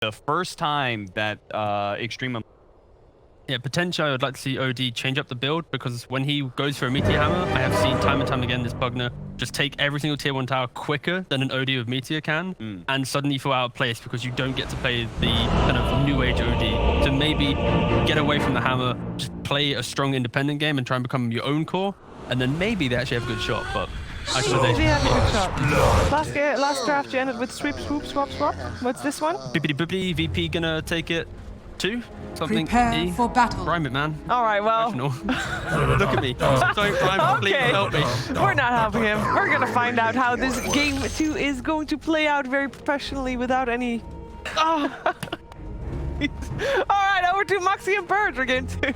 the first time that Extreme. Yeah, potentially I would like to see OD change up the build, because when he goes for a Meteor Hammer, I have seen time and time again this Pugner just take every single tier 1 tower quicker than an OD with Meteor can, and suddenly feel out of place because you don't get to play the kind of new age OD. To maybe get away from the hammer, just play a strong independent game and try and become your own core, and then maybe they actually have a good shot, but I suppose They have a good shot. Last draft you ended with sweep, swoop, swap, swap. What's this one? Bippity bippity, VP gonna take it too? Something. Prepare for battle. Rhyme it, man. All right, well. Look at me. Don't rhyme, please help me. We're not helping him. We're going to find out how this game 2 is going to play out very professionally without any... Oh. All right, over to Moxie and Purge for game 2.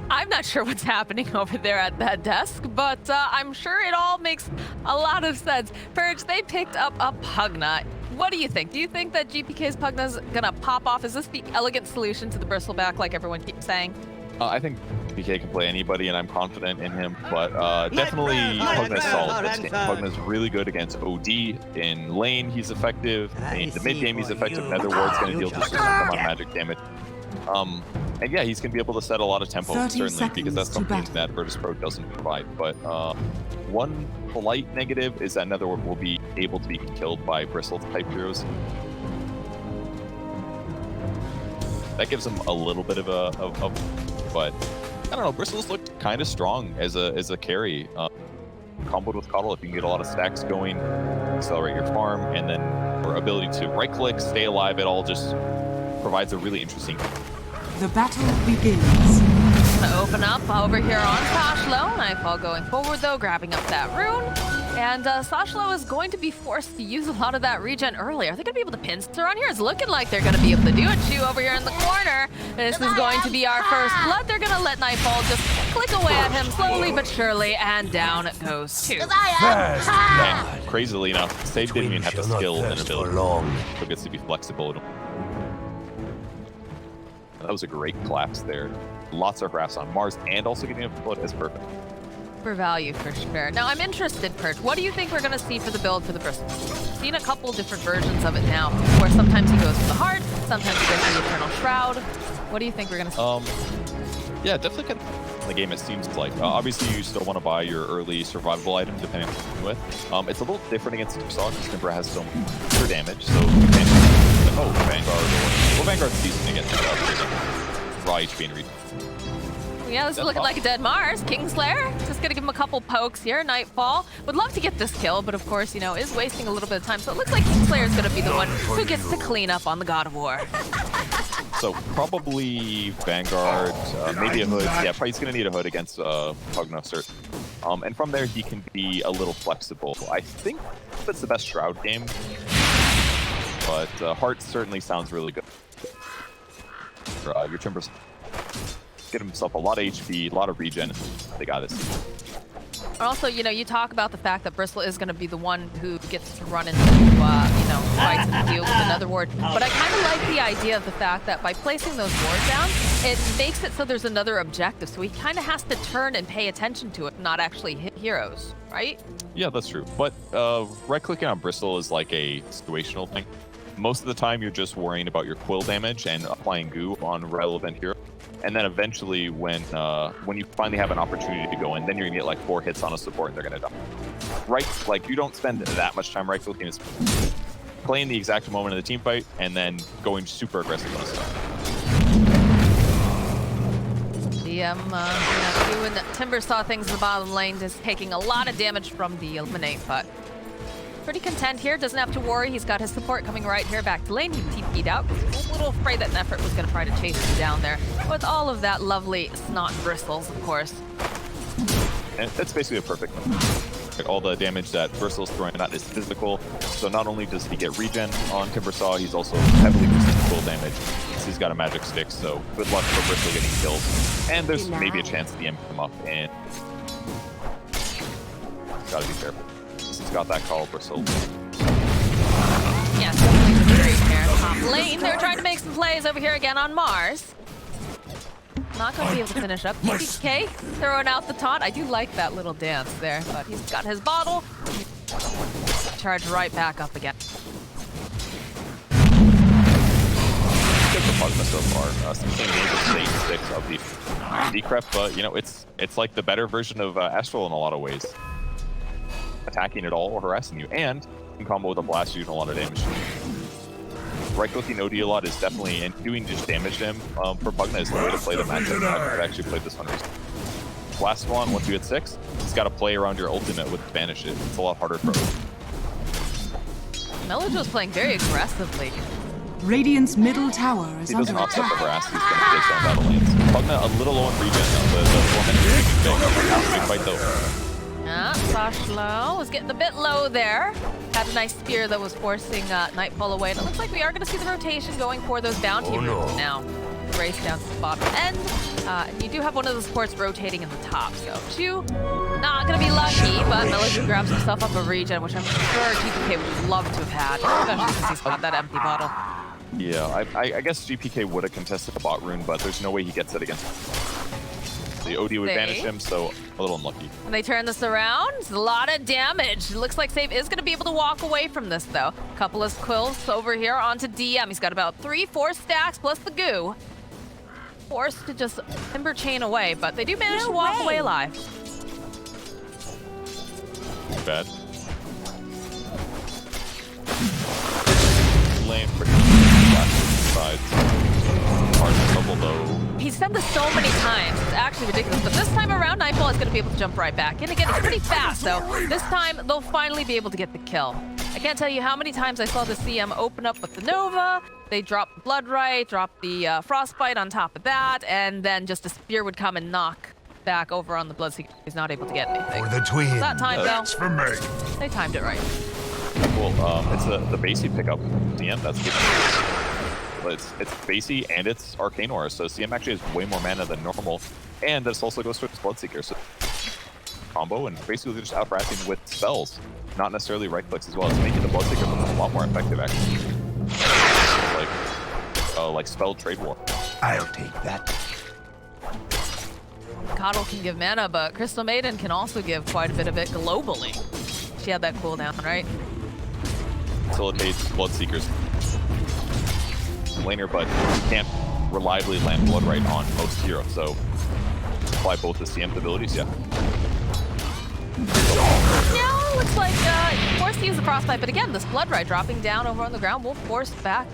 I'm not sure what's happening over there at that desk, but I'm sure it all makes a lot of sense. Purge, they picked up a Pugna. What do you think? Do you think that GPK's Pugna's gonna pop off? Is this the elegant solution to the Bristleback, like everyone keeps saying? I think GPK can play anybody, and I'm confident in him, but definitely Pugna's solid this game. Pugna's really good against OD. In lane, he's effective. In the mid game, he's effective. Netherward's gonna deal just a amount of magic damage. And yeah, he's going to be able to set a lot of tempo, certainly, because that's something that Virtus Pro doesn't provide. But one slight negative is that Netherward will be able to be killed by Bristle-type heroes. That gives him a little bit of a but I don't know, Bristle's looked kind of strong as a carry. Comboed with Coddle, if you can get a lot of stacks going, accelerate your farm, and then your ability to right-click, stay alive, it all just provides a really interesting... The battle begins. Gonna open up over here on Sashlo. Nightfall going forward though, grabbing up that rune. And Sashlo is going to be forced to use a lot of that regen early. Are they gonna be able to pincer on here? It's looking like they're gonna be able to do it. Chew over here in the corner. This is going to be our first blood. They're gonna let Nightfall just click away at him slowly but surely, and down it goes too. And crazily enough, Sage didn't even have to skill an ability. So it gets to be flexible. That was a great collapse there. Lots of harass on Mars, and also getting a flood is perfect. For value, for sure. Now, I'm interested, Purge. What do you think we're going to see for the build for the Bristol? We've seen a couple different versions of it now, where sometimes he goes for the heart, sometimes he goes for the Eternal Shroud. What do you think we're going to see? Yeah, definitely kind of in the game, it seems like. Obviously, you still want to buy your early survivable item, depending on what you're with. It's a little different against Timbersaw, because Timber has so much damage, so you can't... Oh, Vanguard. Well, Vanguard's decent against raw HP and reach. Yeah, this is looking like a dead Mars. Kingslayer, just gonna give him a couple pokes here. Nightfall would love to get this kill, but of course, you know, is wasting a little bit of time. So it looks like Kingslayer is gonna be the one who gets to clean up on the God of War. So probably Vanguard, maybe a hood. Yeah, probably he's gonna need a hood against Pugna, cert. And from there, he can be a little flexible. I think that's the best Shroud game. But Heart certainly sounds really good. Your Timbers get himself a lot of HP, a lot of regen. They got this. Also, you know, you talk about the fact that Bristle is going to be the one who gets to run into, you know, fights and deal with another ward. But I kind of like the idea of the fact that by placing those wards down, it makes it so there's another objective. So he kind of has to turn and pay attention to it, not actually hit heroes, right? Yeah, that's true. But right-clicking on Bristle is like a situational thing. Most of the time, you're just worrying about your quill damage and applying goo on relevant heroes. And then eventually, when you finally have an opportunity to go in, then you're gonna get like 4 hits on a support and they're gonna die. Right? Like, you don't spend that much time right-clicking. It's playing the exact moment of the team fight and then going super aggressive on stuff. The doing Timbersaw things in the bottom lane, is taking a lot of damage from the Eliminate, but pretty content here. Doesn't have to worry. He's got his support coming right here back to lane. He TP'd out because he's a little afraid that Nephrit was going to try to chase him down there with all of that lovely snot bristles, of course. And that's basically a perfect one. Like all the damage that Bristle's throwing at is physical. So not only does he get regen on Timbersaw, he's also heavily boosting full damage. He's got a magic stick, so good luck for Bristle getting kills. And there's maybe a chance at the end come up, and gotta be careful. He's got that call, Bristle. Yeah, definitely the great here. Top lane, they're trying to make some plays over here again on Mars. Not going to be able to finish up. DPK throwing out the taunt. I do like that little dance there, but he's got his bottle. Charge right back up again. far. Something enables stage 6 of the decrep, but you know, it's like the better version of Astral in a lot of ways. Attacking it all or harassing you, and in combo with a blast, you do a lot of damage. Right-clicking OD a lot is definitely, and doing just damage to him for Pugna is the way to play the matchup. I've actually played this one recently. Last one, once you hit 6, he's got to play around your ultimate with Banish It. It's a lot harder for him. Melojo's playing very aggressively. Radiant's middle tower is He under doesn't offset the attack. harass, he's going to place down battle lanes. Pugna a little low on regen though, the 4 minutes thing. Big fight though. Sashlo was getting a bit low there. Had a nice spear that was forcing Nightfall away. And it looks like we are going to see the rotation going for those bounty runes now. Race down to the bottom end. And you do have one of the supports rotating in the top. So Chu, not going to be lucky, but Melojo grabs himself up a regen, which I'm sure GPK would love to have had, especially since he's got that empty bottle. Yeah, I guess GPK would have contested the bot rune, but there's no way he gets it against the OD would banish him, so a little unlucky. When they turn this around, it's a lot of damage. It looks like Save is going to be able to walk away from this, though. Couple of quills over here onto DM. He's got about 3-4 stacks plus the goo. Forced to just timber chain away, but they do manage to walk away alive. Too bad. Lane for sides. Hard trouble though. He's said this so many times, it's actually ridiculous. But this time around, Nightfall is going to be able to jump right back in. Again, it's pretty fast, so this time they'll finally be able to get the kill. I can't tell you how many times I saw the CM open up with the Nova. They drop the Bloodright, drop the Frostbite on top of that, and then just a spear would come and knock back over on the Bloodseeker. He's not able to get anything. For the twins. That time, though, For me. they timed it right. Well, it's the basic pickup. CM, that's good. But it's Basie and it's Arcane Aura, so CM actually has way more mana than normal, and this also goes with Bloodseeker, so combo, and basically they're just out-harassing with spells, not necessarily right-clicks as well. It's making the Bloodseeker a lot more effective, actually. Like spell trade war. I'll take that. Coddle can give mana, but Crystal Maiden can also give quite a bit of it globally. She had that cooldown, right? Facilitates Bloodseekers laner, but you can't reliably land Bloodright on most heroes, so apply both the CM's abilities, yeah. Yeah, looks like forced to use the Frostbite, but again, this Bloodright dropping down over on the ground will force back.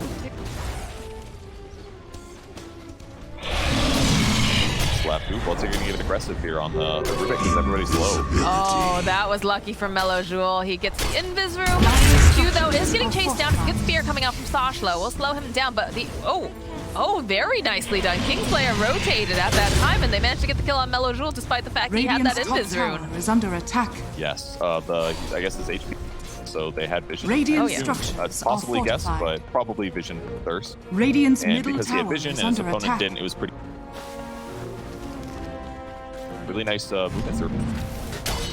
Slap 2, Bloodseeker gonna get aggressive here on the Rubik because everybody's low. Oh, that was lucky for Melojo. He gets the invis room. Q, though, is getting chased down. Good spear coming out from Sashlo. We'll slow him down, but the... Oh, very nicely done. Kingslayer rotated at that time, and they managed to get the kill on Melojo despite the fact he had that Radiant's top invis tower rune. is under attack. Yes, I guess it's HP, so they had vision. Radiant Oh, yeah. structures Possibly are guess, fortified. but probably vision thirst. Radiant's And middle because he had tower vision is and his under opponent attack. didn't, it was pretty... Really nice movements. They're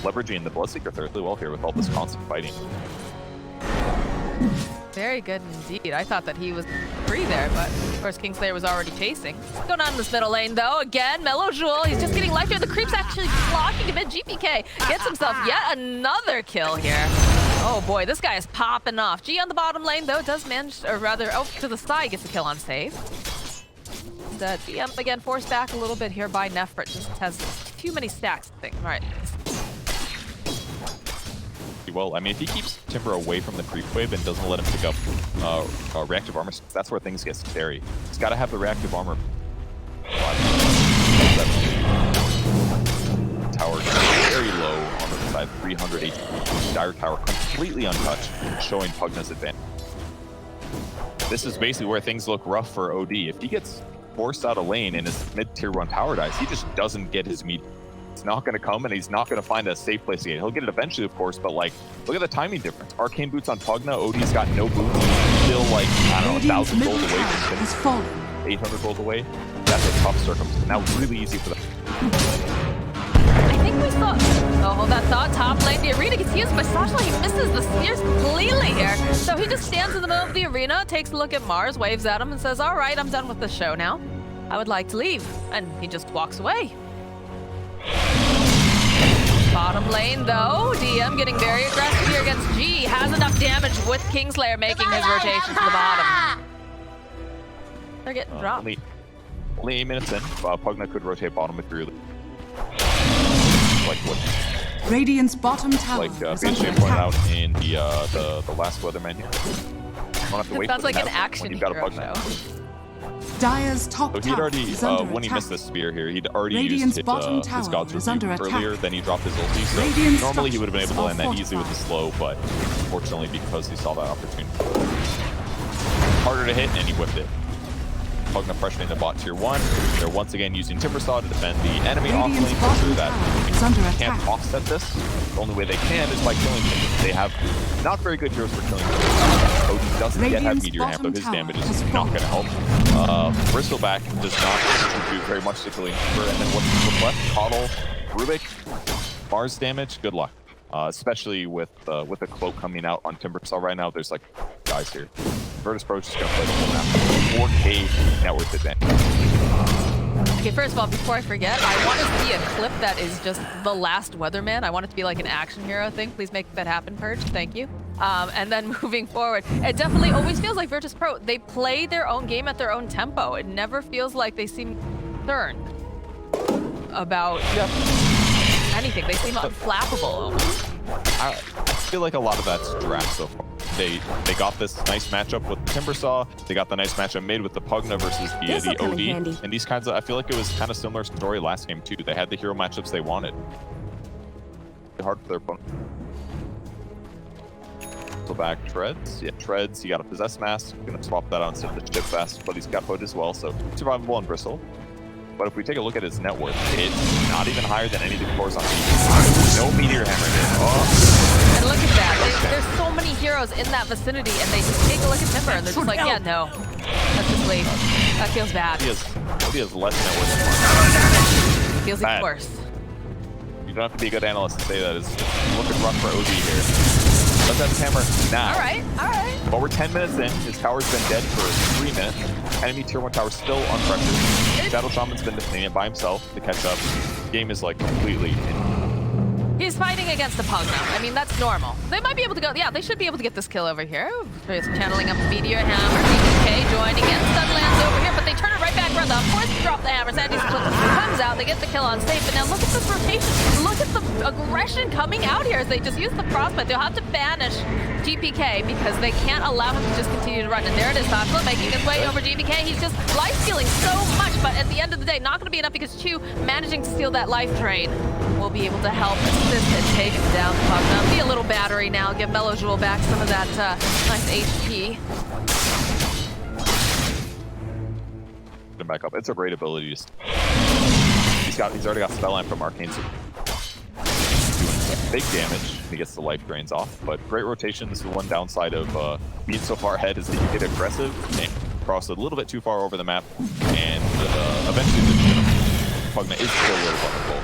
leveraging the Bloodseeker really well here with all this constant fighting. Very good indeed. I thought that he was free there, but of course Kingslayer was already chasing. Going on in this middle lane though. Again, Melojo, he's just getting life here. The creep's actually blocking a bit. GPK gets himself yet another kill here. Oh boy, this guy is popping off. G on the bottom lane though does manage, or rather, to the side gets a kill on save. And DM again forced back a little bit here by Nefrit. Just has too many stacks, I think. All right. Well, I mean, if he keeps Timber away from the creep wave and doesn't let him pick up reactive armor, that's where things get scary. He's got to have the reactive armor. Tower very low on the side, 300 HP. Dire Tower completely untouched, showing Pugna's advantage. This is basically where things look rough for OD. If he gets forced out of lane and his mid-tier 1 tower dies, he just doesn't get his meat. It's not going to come, and he's not going to find a safe place to get it. He'll get it eventually, of course, but like, look at the timing difference. Arcane boots on Pugna, OD's got no boots. He's still like, I don't know, 1,000 gold away from has fallen. 800 gold away. That's a tough circumstance. Now really easy for them. I think we saw... Oh, hold that thought. Top lane, the arena gets used by Sashlo. He misses the spears completely here. So he just stands in the middle of the arena, takes a look at Mars, waves at him, and says, all right, I'm done with the show now. I would like to leave. And he just walks away. Bottom lane, though. DM getting very aggressive here against G. Has enough damage with Kingslayer making his rotation to the bottom. They're getting dropped. only 8 minutes in. Pugna could rotate bottom if you're like what Radiant's bottom tower is BJ under pointed attack. out in the last weatherman here. You don't have to wait Sounds for the like an net action when you've got a hero Pugna. show. Dire's top So he'd tower already, is under when he attack. missed the spear here, he'd already Radiant's used bottom his tower God's is Rebuke under earlier, attack. then he dropped his ulti, so Radiant's normally he would have been able to land that structures easily with the are slow, but unfortunately because he saw that opportunity. Harder to hit, and he whipped it. Pugna pressuring the bot tier 1. They're once again using Timbersaw to defend the enemy off lane, Radiant's to ensure bottom that tower is under they can't attack. offset this. The only way they can is by killing Timber. They have not very good heroes for killing Timber. Odin doesn't yet have Radiant's Meteor Hammer, bottom his tower damage is has not fallen. going to help. Bristleback does not contribute very much to killing Timber, and then what's left? Coddle, Rubik, Mars damage, good luck. Especially with a cloak coming out on Timbersaw right now, there's like guys here. Virtus Pro is just gonna play the whole map. 4K net worth advantage. Okay, first of all, before I forget, I want to see a clip that is just the last weatherman. I want it to be like an action hero thing. Please make that happen, Purge. Thank you. And then moving forward, it definitely always feels like Virtus Pro, they play their own game at their own tempo. It never feels like they seem concerned about anything. They seem unflappable almost. I feel like a lot of that's draft so far. They got this nice matchup with the Timbersaw. They got the nice matchup made with the Pugna versus the OD. And these kinds of, I feel like it was kind of similar story last game too. They had the hero matchups they wanted. Hard for their opponent. So back Treads. Yeah, Treads. He got a Possess Mask. Gonna swap that out instead of the Chip Vest, but he's got Hood as well, so survivable on Bristle. But if we take a look at his net worth, it's not even higher than any of the cores on Meteor. No Meteor Hammer here. Oh. And look at that. There's so many heroes in that vicinity, and they just take a look at Timber, and they're just like, yeah, no. Let's just leave. That feels bad. He has less net worth than Mark. Feels even worse. You don't have to be a good analyst to say that. It's looking rough for OD here. Does have his hammer now. All right. But we're 10 minutes in. His tower's been dead for 3 minutes. Enemy tier 1 tower still on pressure. Shadow Shaman's been defending it by himself to catch up. Game is like completely He's fighting against the Pugna. I mean, that's normal. They might be able to go, yeah, they should be able to get this kill over here. Just channeling up the Meteor Hammer. DPC joining in. Sunlands over here, but they turn it right back around. Of course, drop the hammer. Sandy's comes out. They get the kill on safe. But now look at this rotation. Look at the aggression coming out here as they just use the Frostbite. They'll have to banish GPK because they can't allow him to just continue to run. And there it is, Sashla making his way over GPK. He's just life stealing so much, but at the end of the day, not going to be enough because Chu managing to steal that life drain will be able to help assist and take down the Pugna. Be a little battery now. Give Mellow Jewel back some of that nice HP. him back up. It's a great ability. He's already got Spellline from Arcane, so doing big damage. He gets the life drains off, but great rotation. This is one downside of being so far ahead is that you get aggressive and cross a little bit too far over the map, and eventually the Pugna is still a little vulnerable.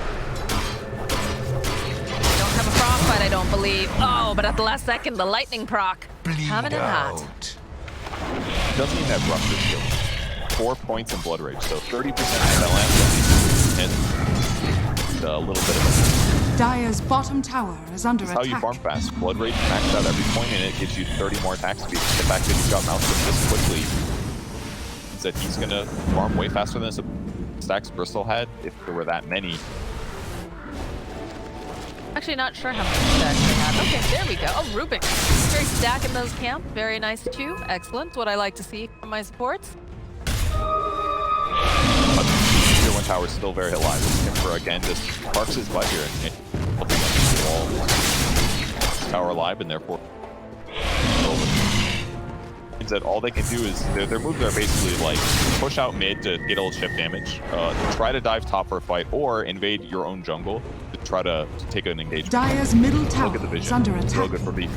Don't have a Frostbite, I don't believe. Oh, but at the last second, the lightning proc coming in hot. Doesn't even have rupture skill. 4 points in Blood Rage, so 30% of that land and a little bit of Dire's bottom tower is under That's attack. how you farm fast. Blood Rage maxed out every point, and it gives you 30 more attack speed. The fact that he's got mouse this quickly means that he's gonna farm way faster than stacks Bristol had if there were that many. Actually, not sure how much stacks they have. Okay, there we go. Oh, Rubik. Very stack in those camp. Very nice too. Excellent. What I like to see from my supports. But Tier 1 tower is still very alive. Timber again just parks his butt here and up against the wall. Tower alive, and therefore means that all they can do is their moves are basically like push out mid to get a little chip damage, try to dive top for a fight, or invade your own jungle to try to take an engagement. Dire's middle tower Look at the vision. is under Real attack. good for beef.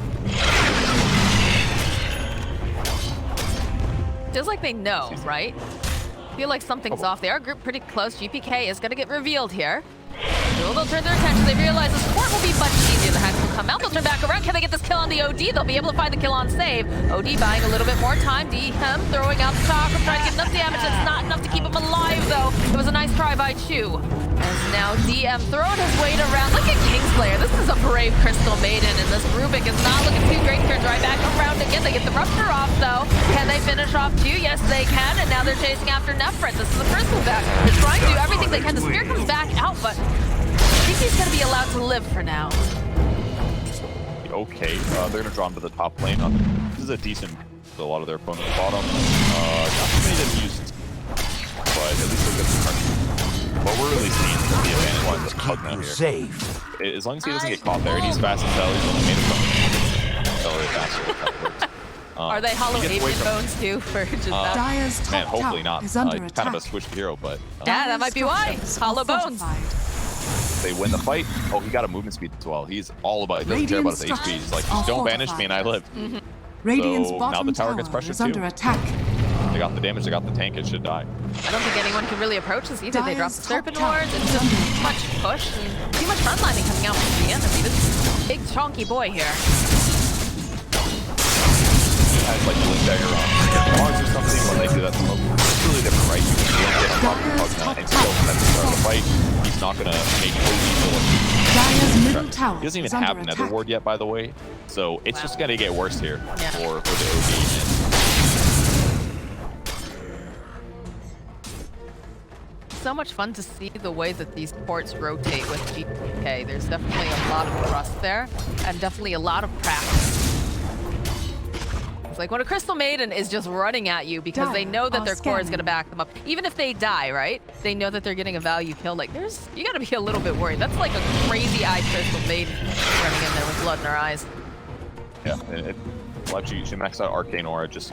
Feels like they know, right? Feel like something's off. They are grouped pretty close. GPK is going to get revealed here. They'll turn their attention. They realize the support will be much easier. The hacks will come out. They'll turn back around. Can they get this kill on the OD? They'll be able to find the kill on save. OD buying a little bit more time. DM throwing out the chakra, trying to get enough damage. It's not enough to keep him alive, though. It was a nice try by Chu. As now DM throwing his weight around. Look at Kingslayer. This is a brave Crystal Maiden, and this Rubik is not looking too great here. Dry back around again. They get the rupture off, though. Can they finish finish off too? Yes, they can, and now they're chasing after Nefret. This is the Bristleback. They're trying to do everything they can. The spear comes back out, but I think he's going to be allowed to live for now. Okay, they're gonna draw him to the top lane. This is a decent. A lot of their opponents at the bottom. Not too many that used, but at least they'll get some turn. What we're really seeing is the advantage with Pugna here. Safe. As long as he doesn't get caught there, and he's fast as hell. He's only made it from accelerate faster. Are they hollow ancient bones too for just that? Dyer's top Man, hopefully tower not. is under Kind attack. of a switched hero, but Yeah, that might be why. Structures Hollow are bones. fortified. they win the fight. Oh, he got a movement speed as well. He's all about. He doesn't care about his HP. He's like, Are don't banish me and I live. Radiant's So, now bottom the tower tower gets pressured is under too. attack. They got the damage. They got the tank. It should die. I don't think anyone can really approach this either. They drop the Dyer's Serpent top tower Wards. It's is just under too much push and too much frontlining coming out from the enemy. This is a big chunky boy here. Has like blink dagger on Mars or something when they do that smoke. It's really different, right? You can blink it on Pugna and still at the start of the fight. He's not gonna make OD feel Dyer's middle tower He doesn't is even have under Nether attack. Ward yet, by the way. So it's just gonna get worse here Yeah. for the OD. So much fun to see the way that these ports rotate with GPK. There's definitely a lot of trust there and definitely a lot of practice. It's like when a Crystal Maiden is just running at you because they know that their core is going to back them up. Even if they die, right? They know that they're getting a value kill. Like, you got to be a little bit worried. That's like a crazy-eyed Crystal Maiden running in there with blood in her eyes. Yeah, well, actually, she maxed out Arcane Aura, just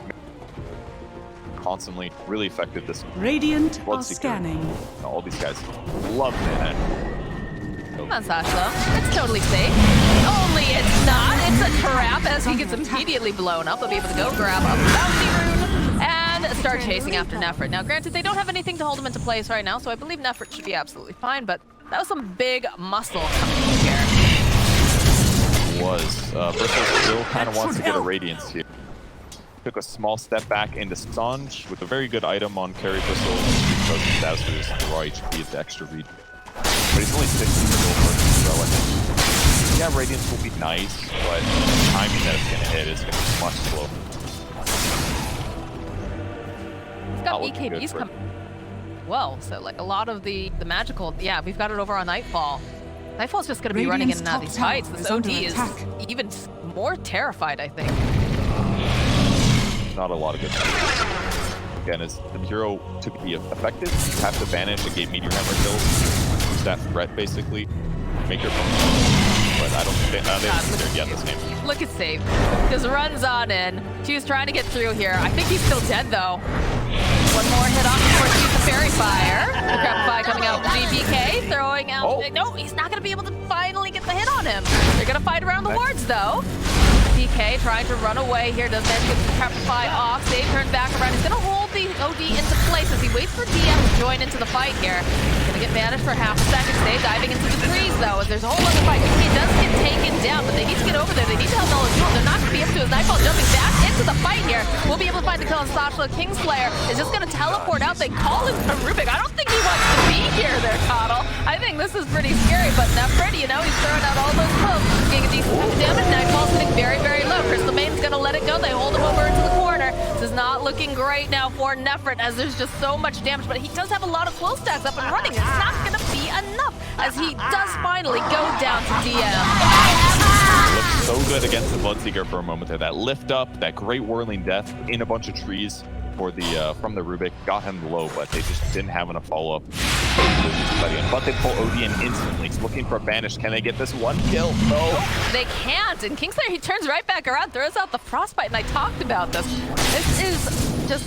constantly really effective. This Radiant are Bloodseeker. scanning. All these guys love it. Come on, Sasha. It's totally safe. Only it's not. It's a trap as he gets immediately blown up. They'll be able to go grab a bounty rune and start chasing after Nefret. Now, granted, they don't have anything to hold him into place right now, so I believe Nefret should be absolutely fine, but that was some big muscle coming in here. Bristol still kind of wants to get a Radiance here. Took a small step back into Sanj with a very good item on carry Bristol because his stats for his raw HP at the extra read. But he's only 60 for gold versus so I think, yeah, Radiance will be nice, but the timing that it's going to hit is going to be much slow. He's got Not looking good BKBs for- coming. Well, so like a lot of the magical, yeah, we've got it over on Nightfall. Nightfall's just going to be running in and out of these fights. This OD is even more terrified, I think. Not a lot of good things. Again, as the hero to be effective, you have to banish and get Meteor Hammer kills. Use that threat, basically. Make your opponent. But I don't think they're yet this game. Look at Save. Just runs on in. She's trying to get through here. I think he's still dead, though. One more hit off before she uses the Fairy Fire. The Crapify coming out with GPK, throwing out... Oh. No, he's not going to be able to finally get the hit on him. They're going to fight around the wards, though. DK trying to run away here. Does then get the Crapify off. Save turns back around. He's going to hold the OD into place as he waits for DM to join into the fight here. Going to get banished for half a second. Save diving into the trees, though, as there's a whole other fight. He does get taken down, but they need to get over there. They need to help Nightfall. They're not going to be able to. As Nightfall jumping back into the fight here. We'll be able to find the kill on Sasha. Kingslayer is just going to teleport out. They call him to Rubik. I don't think he wants to be here there, Coddle. I think this is pretty scary, but Nefret, you know, he's throwing out all those cloaks. Getting a decent amount of damage. Nightfall's sitting very, very low. Crystal Maiden's going to let it go. They hold him over into the corner. This is not looking great now for Nefret as there's just so much damage, but he does have a lot of flow stacks up and running. It's not going to be enough as he does finally go down to DM. Looked so good against the Bloodseeker for a moment there. That lift up, that great whirling death in a bunch of trees for the from the Rubik got him low, but they just didn't have enough follow-up. But they pull OD in instantly. He's looking for a banish. Can they get this one kill? No. They can't. And Kingslayer, he turns right back around, throws out the Frostbite, and I talked about this. This is just,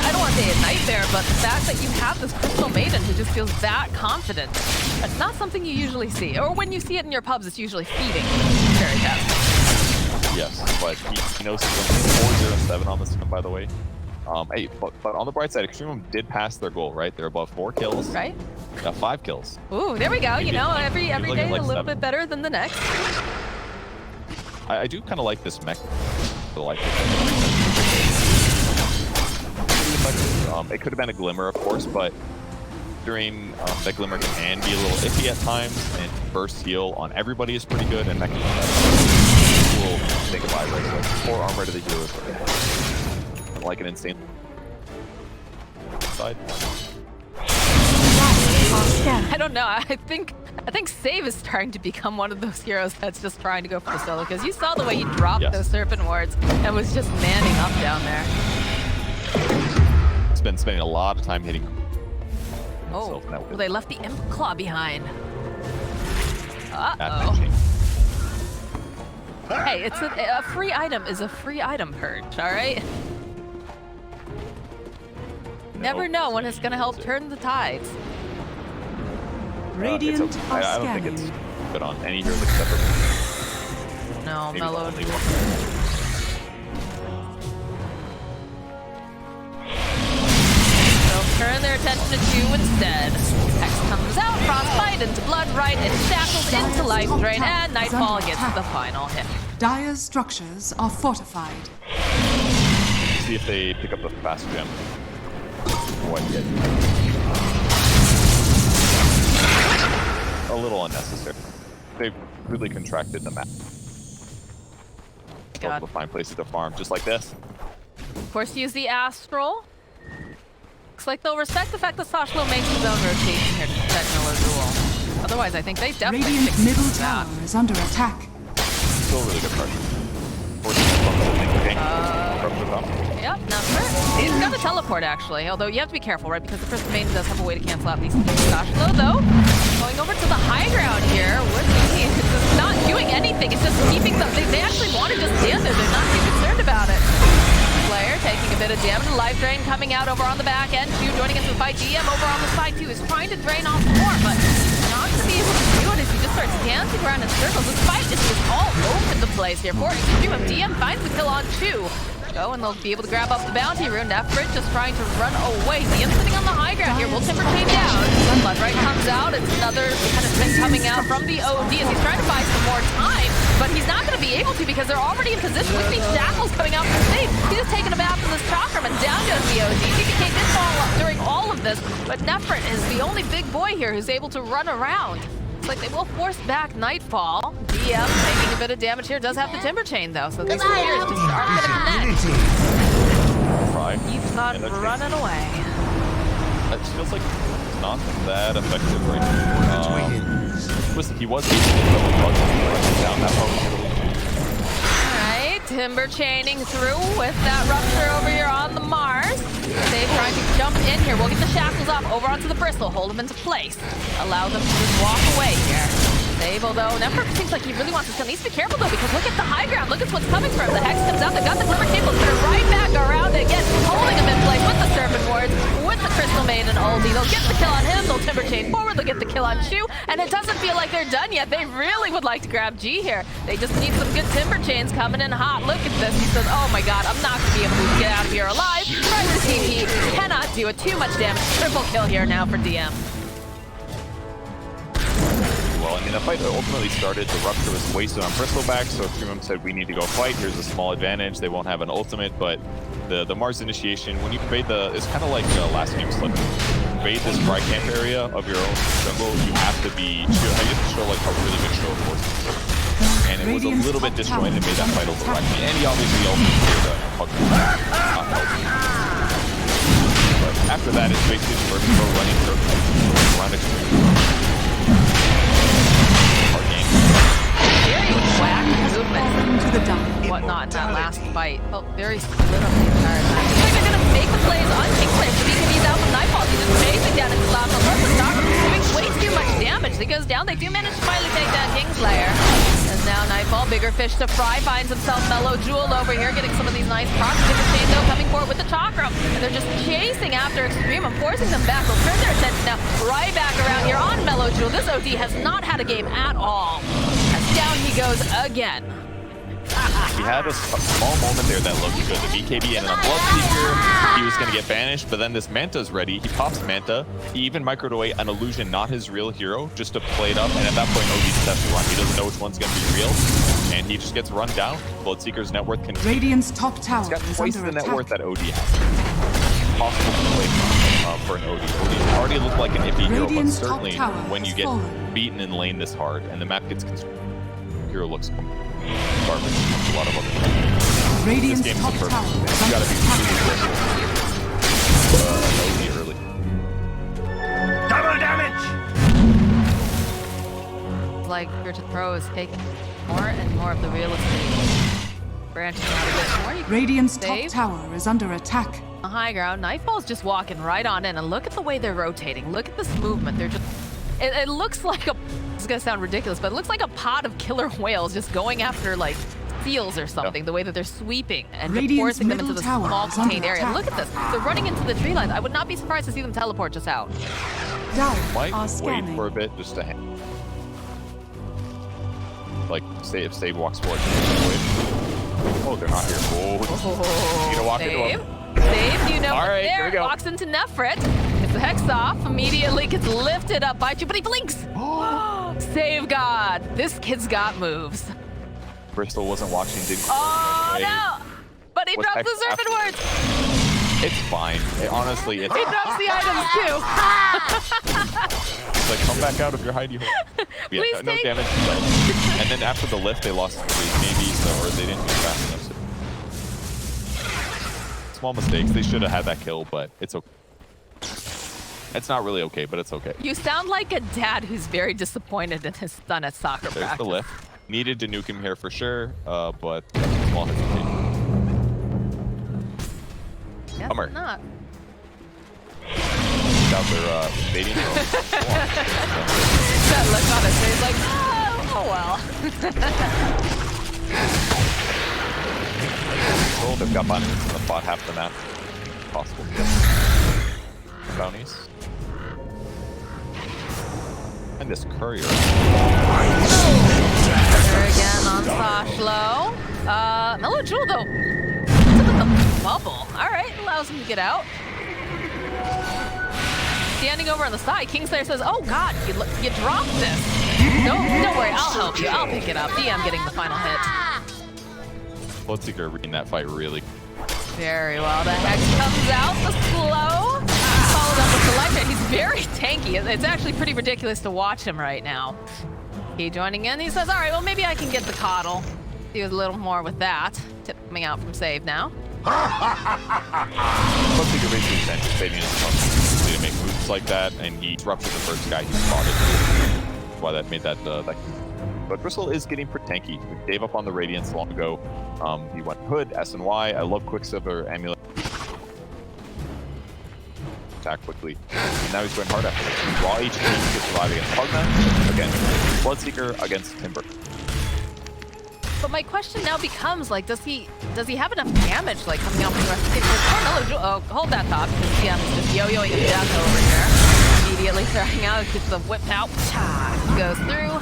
I don't want to say a nightmare, but the fact that you have this Crystal Maiden who just feels that confident, it's not something you usually see. Or when you see it in your pubs, it's usually feeding. Very fast. Yes, but he knows he's 4-0-7 on this one, by the way. Hey, but on the bright side, Extreme did pass their goal, right? They're above 4 kills. Right? Got 5 kills. Ooh, there we go. You know, every day like a little 7. bit better than the next. I do kind of like this mech. I like it. It could have been a Glimmer, of course, but during that Glimmer can be a little iffy at times, and burst heal on everybody is pretty good, and mech is better. We'll think about it right away. 4 armor to the heroes. like an insane side. I don't know. I think Save is starting to become one of those heroes that's just trying to go for the solo, because you saw the way he dropped those Serpent Wards and was just manning up down there. He's been spending a lot of time hitting. Oh, well, they left the Imp Claw behind. At Uh-oh. matching. Hey, it's a free item is a free item, Purge, all right? Never know when it's going to help turn the tides. Radiant It's okay. are I don't think it's scanning. good on any heroes except for No, maybe the Mellow. only one. They'll turn their attention to 2 instead. Hex comes out, Frostbite into Blood Right, into Shackles, into Life Drain, and Nightfall gets the final hit. Dire's structures are fortified. See if they pick up the fast gem. What yet? A little unnecessary. They've really contracted the map. God. Able to find places to farm just like this. Of course, use the Astral. Looks like they'll respect the fact that Sashlo makes his own rotation here to protect Miller Duel. Otherwise, I think they definitely Radiant fix middle that. tower is under attack. Still really good pressure. From the top. Yep, number. He's gonna teleport actually, although you have to be careful, right? Because the Crystal Maiden does have a way to cancel out these Sashlo, though. Going over to the high ground here, Woodley is not doing anything. It's just keeping them. They actually want to just stand there. They're not too concerned about it. Player taking a bit of damage. Life Drain coming out over on the back end. Q joining into the fight. DM over on the side too is trying to drain off more, but not to be able to do it as he just starts dancing around in circles. This fight is just all over the place here. For Extreme, DM finds the kill on 2. Go, and they'll be able to grab up the bounty rune. Efrit just trying to run away. DM sitting on the high ground here. Will Timber chain down. Bloodright comes out. It's another kind of thing coming out from the OD as he's trying to buy some more time, but he's not going to be able to because they're already in position with these shackles coming out from Save. He's just taking a bath in this chakram and down goes the OD. DPC did fall up during all of this, but Nefrit is the only big boy here who's able to run around. It's like they will force back Nightfall. DM taking a bit of damage here. Does have the Timber Chain though, so these spears just aren't going to connect. Keeps on running away. It feels like it's not that effective right now. He was able to get double bugs down that probably. Alright, Timber chaining through with that rupture over here on the Mars. They're trying to jump in here. We'll get the shackles off over onto the Bristle, hold them into place. Allow them to just walk away here. Save, although Nefert seems like he really wants to kill. Needs to be careful though, because look at the high ground. Look at what's coming from him. The Hex comes out. They've got the Glimmer Cables. They're right back around it again, holding him in place with the Serpent Wards, with the Crystal Maiden ulti. They'll get the kill on him. They'll Timber chain forward. They'll get the kill on Shu. And it doesn't feel like they're done yet. They really would like to grab G here. They just need some good Timber chains coming in hot. Look at this. He says, oh my god, I'm not going to be able to get out of here alive. Tries to TP. Cannot do it. Too much damage. Triple kill here now for DM. Well, I mean, the fight ultimately started. The rupture was wasted on Bristleback, so Extreme said we need to go fight. Here's a small advantage. They won't have an ultimate, but the Mars initiation, when you invade it's kind of like last game slip. Invade this dry camp area of your own jungle, you have to show like a really good show of force. And it was a little bit disjointed and made that fight overrun. And he obviously also did a hug. But after that, it's basically first go running around Extreme. Very whack movement. To the down. Whatnot in that last fight. Oh, very split up the entire time. Looks like they're gonna make the plays on Kingslayer. So BKB's out with Nightfall. He's just chasing down into Lava. Plus the Stalker doing way too much damage. He goes down. They do manage to finally take down Kingslayer. And now Nightfall, bigger fish to fry, finds himself Mellow Jewel over here, getting some of these nice procs. Timber Chain though coming forward with the Chakram. And they're just chasing after Extreme. I'm forcing them back. They'll turn their attention now right back around here on Mellow Jewel. This OD has not had a game at all. Down he goes again. He had a small moment there that looked good. The BKB ended on Bloodseeker. He was going to get banished, but then this Manta's ready. He pops Manta. He even microed away an illusion, not his real hero, just to play it up. And at that point, OD just has to run. He doesn't know which one's going to be real. And he just gets run down. Bloodseeker's net worth can... Radiant's top tower He's got is twice under the net attack. worth that OD has. Possible to play for an OD. OD already looked like an iffy hero, but Radiant's top certainly tower when you has get fallen. beaten in lane this hard and the map gets consumed, hero looks garbage. A lot of other things. Radiant's This game is top the perfect. tower is You gotta under be attack. really good like Spirited Pro is taking more and more of the real estate. Branching out a bit more. You can Radiant's top save. tower is under attack. The high ground. Nightfall's just walking right on in, and look at the way they're rotating. Look at this movement. They're just. It looks like a. It's gonna sound ridiculous, but it looks like a pod of killer whales just going after like seals or something. The way that they're sweeping and Radiant's forcing them into middle the tower small is under contained area. attack. Look at this. They're running into the tree lines. I would not be surprised to see them teleport just out. Dire Might are wait scanning. for a bit just to hang. Like, say if Save walks forward. Oh, they're not here. Oh, you gonna walk into Save. him? Save. You know All what right, here there. we go. Walks into Nefrit. Gets the hex off. Immediately gets lifted up by you, but he blinks. Save God. This kid's got moves. Bristol wasn't watching. Didn't Oh Hey, no! But he What's drops the hex serpent after? words. It's fine. Honestly, it's He drops the items like, come back out of your hidey hole. Yeah, Please no take- damage themselves. And then after the lift, they lost 3 maybe, so, or they didn't do fast enough. So. Small mistakes. They should have had that kill, but it's okay. It's not really okay, but it's okay. too. You sound like a dad who's very disappointed in his son at soccer There's practice. the lift. Needed to nuke him here for sure, but small hesitation. Guess Bummer. not. Out there invading. That look on his face like, oh well. Well, they've got bounties in the bot half the map. Possible. Bounties. And this courier. Here again on Sashlo. Mellow Jewel though. The bubble. Alright, allows him to get out. Standing over on the side, Kingslayer says, oh god, you dropped this. Don't worry, I'll help you. I'll pick it up. DM getting the final hit. Bloodseeker reading that fight really. Very well. The hex comes out, the slow. Followed up with the light. He's very tanky. It's actually pretty ridiculous to watch him right now. He joining in. He says, all right, well, maybe I can get the coddle. Do a little more with that. Tip coming out from save now. Bloodseeker basically anticipating his opponent to make moves like that, and he disrupted the first guy he spotted. That's why that made that. But Bristle is getting pretty tanky. We gave up on the Radiance long ago. He went Hood, SNY. I love Quicksilver, Amulet. Attack quickly. And now he's going hard after this. Raw HP to survive against Pugna, against Bloodseeker, against Timber. But my question now becomes, like, does he have enough damage, like, coming out from the rest of the team? Oh, hold that thought, because DM is just yo-yoing him down over here. Immediately throwing out, gets the whip out, goes through.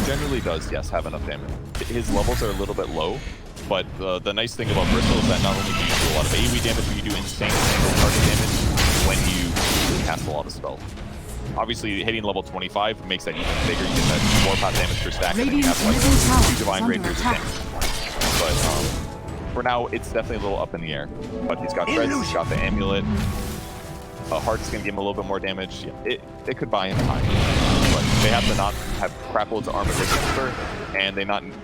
Generally does, yes, have enough damage. His levels are a little bit low, but the nice thing about Bristle is that not only do you do a lot of AoE damage, but you do insane single target damage when you cast a lot of spells. Obviously, hitting level 25 makes that even bigger. You get that 4 pot damage per stack, and then you have like Radiant's middle 2 divine tower is rapiers of under damage. But for now, it's definitely a little up in the air. But he's got Dreads, he's got the Amulet. Heart's gonna give him a little bit more damage. Yeah, it could buy him time, but they have to not have crap loads of armor resistor, and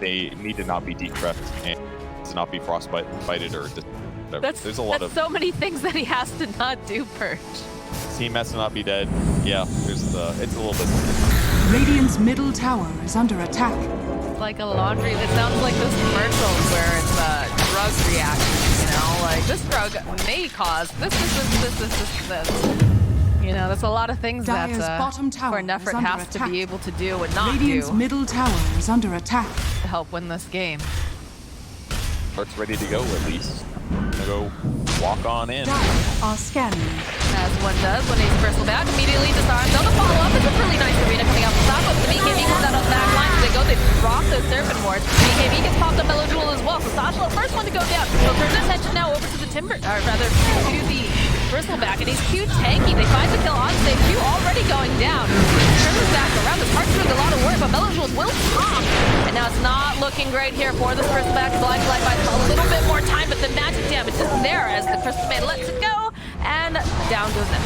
they need to not be decrept and to not be frostbited or whatever. There's a lot That's of so many things that he has to not do, Perch. team has to not be dead. Yeah, it's a little bit. Radiant's middle tower is under attack. Like a laundry. It sounds like those commercials where it's a drug reaction, you know? Like, this drug may cause this. You know, that's a lot of things that Dire's bottom tower is Nefrit under has to attack. be able to do and not Radiant's do middle tower is under attack. to help win this game. Heart's ready to go at least. Gonna go walk on in. Dire are scanning. As one does when he's Bristleback, immediately disarmed. On the follow-up, it's a really nice arena coming out the top of the BKB comes out on the back line. They drop those Serpent Wards. BKB gets popped up Mellow Jewel as well. So Sashlo, first one to go down. So turns his attention now over to the Timber, or rather to the Bristleback, and he's too tanky. They find the kill on stage. Q already going down. Turns back around. This heart's doing a lot of work, but Mellow Jewels will pop. And now it's not looking great here for the Bristleback. Blind Flight buys a little bit more time, but the magic damage is there as the Crystal Man lets it go. And down goes it.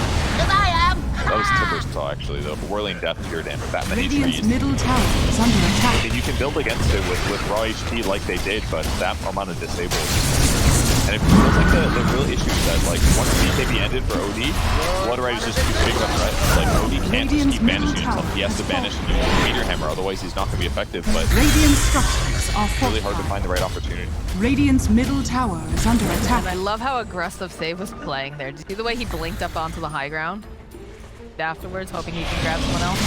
That was Timber's saw actually though. Whirling Death, pure damage, that many Radiant's trees. middle tower is under I attack. mean, you can build against it with raw HP like they did, but that amount of disables. And it feels like the the real issue is that like once BKB ended for OD, Blood Rite is just too big of a threat. Like OD can't just keep banishing himself. He has to banish and do Meteor Hammer, otherwise he's not going to be effective. But Radiant structures are it's really hard to find the right opportunity. Radiant's middle tower is under attack. And I love how aggressive Save was playing there. Did you see the way he blinked up onto the high ground afterwards, hoping he can grab someone else?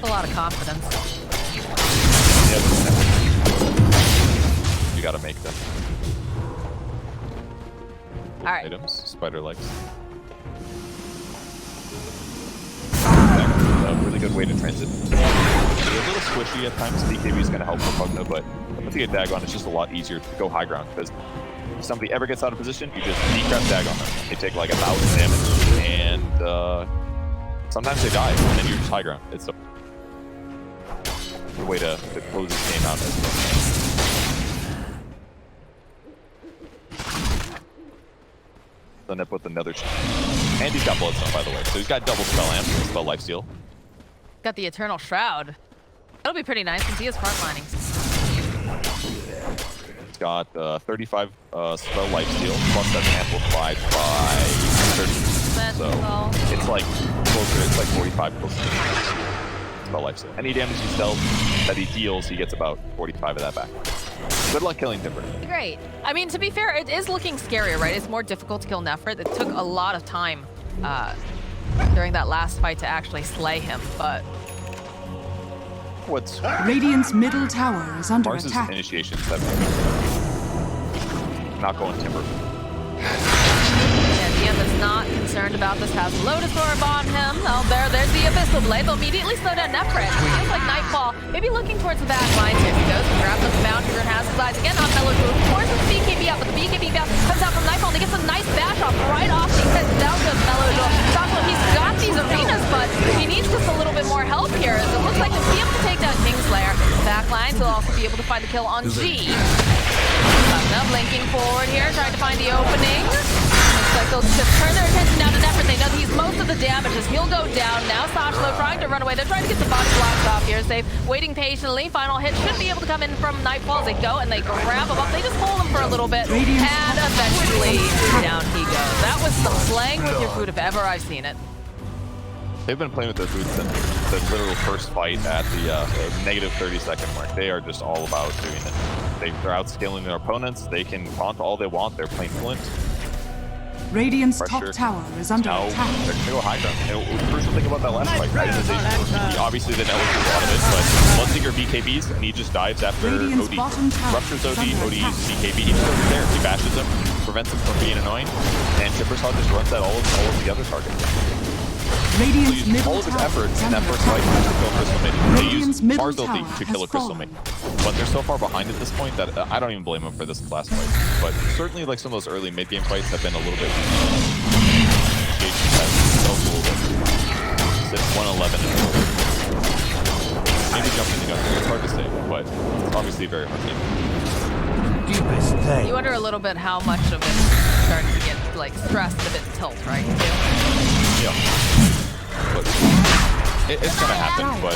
A lot of confidence. Yep. You gotta make them. All right. Items, spider legs. A really good way to transit. It's a little squishy at times. BKB is gonna help for Pugna, but once you get Dagon, it's just a lot easier to go high ground because if somebody ever gets out of position, you just decrap Dagon them. They take like 1,000 damage, and sometimes they die, and then you're just high ground. It's a way to close this game out as well. Then up with another and he's got Bloodstone, by the way, so he's got double spell amp, spell lifesteal. Got the Eternal Shroud. That'll be pretty nice since he is frontlining. He's got 35 spell lifesteal plus that's amplified by 30%. So it's like closer, it's like 45 close to spell lifesteal. Any damage he's dealt that he deals, he gets about 45 of that back. Good luck killing Timber. Great. I mean, to be fair, it is looking scarier, right? It's more difficult to kill Nefrit. It took a lot of time during that last fight to actually slay him, but... What's... Radiant's middle tower is under Mars's attack. initiations have not going Timber. Yeah, DM is not concerned about this. Has Lotus Orb on him. Oh, there's the Abyssal Blade. They'll immediately slow down Nefrit. Feels like Nightfall. Maybe looking towards the back line here. He goes and grabs up the bounty and has his eyes again on Mellow Groove. Forces the BKB out, but the BKB bounce comes out from Nightfall and he gets a nice bash off right off. He sends down to Mellow Groove. He's got these arenas, but he needs just a little bit more help here. As it looks like he'll be able to take down Kingslayer. Back lines will also be able to find the kill on G. Now blinking forward here, trying to find the opening. Looks like they'll just turn their attention down to Nefrit. They know that he's most of the damages. He'll go down. Now Sashlo trying to run away. They're trying to get the body blocks off here. Safe, waiting patiently. Final hit should be able to come in from Nightfall as they go, and they grab him up. They just hold him for a little bit, and eventually down he goes. That was some playing with your food if ever I've seen it. They've been playing with their food since the literal first fight at the negative 30-second mark. They are just all about doing it. They're outscaling their opponents. They can taunt all they want. They're playing fluent. Radiant's Pressure. top tower is under Now attack. they're going to go high ground. And the crucial thing about that last fight, randomization. Obviously, the network is a lot of it, but Bloodseeker BKBs, and he just dives after Radiant's OD. bottom tower Ruptures is OD, under OD attack. uses BKB. He just over there. He bashes him, prevents him from being annoying, and Chipper's Hog just runs at all of the other targets. So Radiant's use middle all of his tower efforts is in that under first fight attack. to kill Crystal Mid. They Radiant's used middle Mars ulti tower to kill has a Crystal fallen. Mid. But they're so far behind at this point that I don't even blame them for this last fight. But certainly like some of those early mid-game fights have been a little bit... It's 111 and maybe jumping the gun. It's hard to say, but it's obviously a very hard game. You wonder a little bit how much of it starting to get like stressed a bit tilt, right? Yeah. But it's gonna happen, but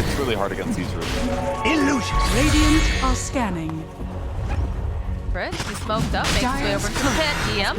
it's really hard against these rules. Radiant are scanning. He smoked up, makes his way over to the pit. DM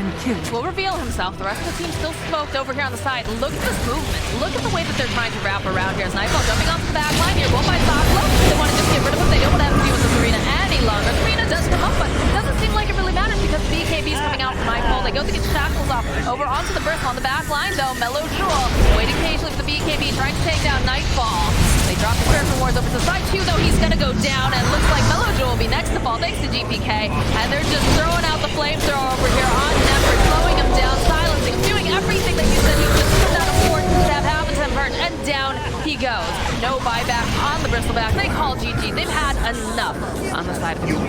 will reveal himself. The rest of the team still smoked over here on the side. Look at this movement. Look at the way that they're trying to wrap around here. As Nightfall jumping onto the back line here. One by Sashlo. They want to just get rid of him. They don't want to have to deal with this arena any longer. The arena does come up, but it doesn't seem like it really matters because the BKB is coming out from Nightfall. They go to get shackles off. Over onto the Bristle on the back line, though. Mellow Jewel waiting patiently for the BKB, trying to take down Nightfall. They drop the Surfer Wars over to the side 2, though. He's going to go down, and looks like Mellow Jewel will be next to fall, thanks to GPK. And they're just throwing out the flamethrower over here on Nefrit, slowing him down, silencing him, doing everything that you said he just could not afford to have happen to him hurt, and down he goes. No buyback on the Bristleback. They call GG. They've had enough on the side of the field.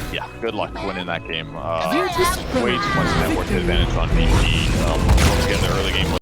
Yeah, good luck winning that game. Way too much network advantage on DPC. Once again, the early game